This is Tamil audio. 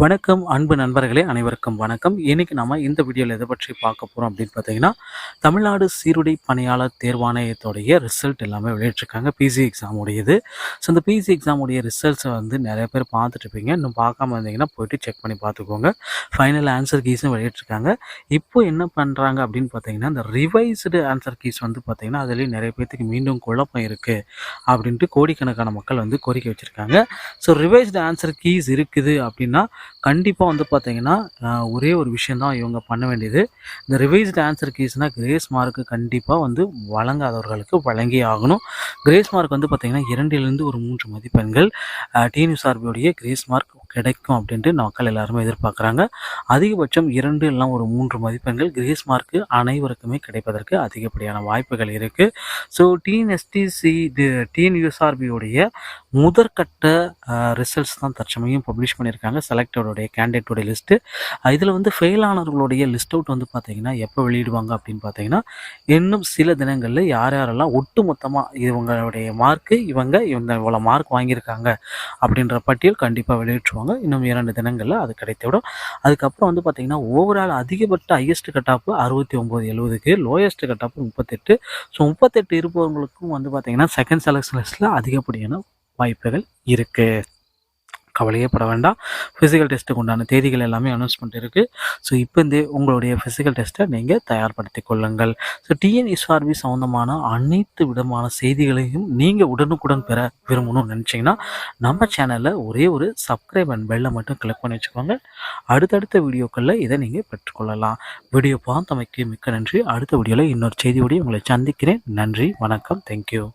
வணக்கம் அன்பு நண்பர்களே, அனைவருக்கும் வணக்கம். இன்னைக்கு நம்ம இந்த வீடியோவில் எதை பற்றி பார்க்க போகிறோம் அப்படின்னு பார்த்தீங்கன்னா, தமிழ்நாடு சீருடை பணியாளர் தேர்வாணையத்துடைய ரிசல்ட் எல்லாமே வெளியிட்டிருக்காங்க. பிசி எக்ஸாம் உடையது. ஸோ இந்த பிசி எக்ஸாம் உடைய ரிசல்ட்ஸை நிறைய பேர் பார்த்துட்ருப்பீங்க. இன்னும் பார்க்காம இருந்தீங்கன்னா போயிட்டு செக் பண்ணி பார்த்துக்கோங்க. ஃபைனல் ஆன்சர் கீஸும் வெளியிட்டிருக்காங்க. இப்போ என்ன பண்ணுறாங்க அப்படின்னு பார்த்தீங்கன்னா, இந்த ரிவைஸ்டு ஆன்சர் கீஸ் பார்த்தீங்கன்னா அதுலேயும் நிறைய பேர்த்துக்கு மீண்டும் குழப்பம் இருக்குது அப்படின்ட்டு கோடிக்கணக்கான மக்கள் கோரிக்கை வச்சுருக்காங்க. ஸோ ரிவைஸ்டு ஆன்சர் கீஸ் இருக்குது அப்படின்னா கண்டிப்பாக பார்த்தீங்கன்னா ஒரே ஒரு விஷயந்தான் இவங்க பண்ண வேண்டியது. இந்த ரிவைஸ்டு ஆன்சர் கீஸ்னால் கிரேஸ் மார்க்கு கண்டிப்பாக வழங்காதவர்களுக்கு வழங்கி ஆகணும். கிரேஸ் மார்க் பார்த்தீங்கன்னா 2லிருந்து ஒரு 3 மதிப்பெண்கள் டிஎன்யூஎஸ்ஆர்பியோடைய கிரேஸ் மார்க் கிடைக்கும் அப்படின்ட்டு மக்கள் எல்லாருமே எதிர்பார்க்குறாங்க. அதிகபட்சம் 2 இல்லைனா ஒரு 3 மதிப்பெண்கள் கிரேஸ் மார்க்கு அனைவருக்குமே கிடைப்பதற்கு அதிகப்படியான வாய்ப்புகள் இருக்குது. ஸோ டிஎன்யூஎஸ்ஆர்பியோடைய முதற்கட்ட ரிசல்ட்ஸ் தான் தற்சமயம் பப்ளிஷ் பண்ணியிருக்காங்க. செலக்டோடைய கேண்டிடேட்டோடைய லிஸ்ட்டு. இதில் ஃபெயில் ஆனவர்களுடைய லிஸ்ட் அவுட் பார்த்தீங்கன்னா எப்போ வெளியிடுவாங்க அப்படின்னு பார்த்தீங்கன்னா, இன்னும் சில தினங்களில் யாரெல்லாம் ஒட்டு மொத்தமாக இவங்களுடைய மார்க்கு இவங்க இவ்வளோ மார்க் வாங்கியிருக்காங்க அப்படின்ற பட்டியல் கண்டிப்பாக வெளியிட்டுருவாங்க. இன்னும் 2 தினங்களில் அது கிடைத்துவிடும். அதுக்கப்புறம் பார்த்தீங்கன்னா ஓவரால் அதிகபட்ச ஹையஸ்ட் கட் ஆஃப் 69-70க்கு, லோயஸ்ட் கட் ஆஃப் 38. ஸோ 38 இருப்பவங்களுக்கும் பார்த்தீங்கன்னா செகண்ட் செலக்ஷன் லிஸ்ட்டில் அதிகப்படியான வாய்ப்புகள் இருக்குது. கவலையே பட வேண்டாம். ஃபிசிக்கல் டெஸ்ட்டுக்கு உண்டான தேதிகள் எல்லாமே அனௌன்ஸ்மெண்ட் இருக்குது. ஸோ இப்போ உங்களுடைய ஃபிசிக்கல் டெஸ்ட்டை நீங்கள் தயார்படுத்தி கொள்ளுங்கள். ஸோ டிஎன்எஸ்ஆர்பி சம்மந்தமான அனைத்து விதமான செய்திகளையும் நீங்கள் உடனுக்குடன் பெற விரும்பணும்னு நினச்சிங்கன்னா நம்ம சேனலில் ஒரே ஒரு சப்ஸ்கிரைப் அண்ட் பெல்லை மட்டும் கிளிக் பண்ணி வச்சுக்கோங்க. அடுத்தடுத்த வீடியோக்களில் இதை நீங்கள் பெற்றுக்கொள்ளலாம். வீடியோ பார்த்தமைக்கு மிக்க நன்றி. அடுத்த வீடியோவில் இன்னொரு செய்தியோடய உங்களை சந்திக்கிறேன். நன்றி, வணக்கம், தேங்க்யூ.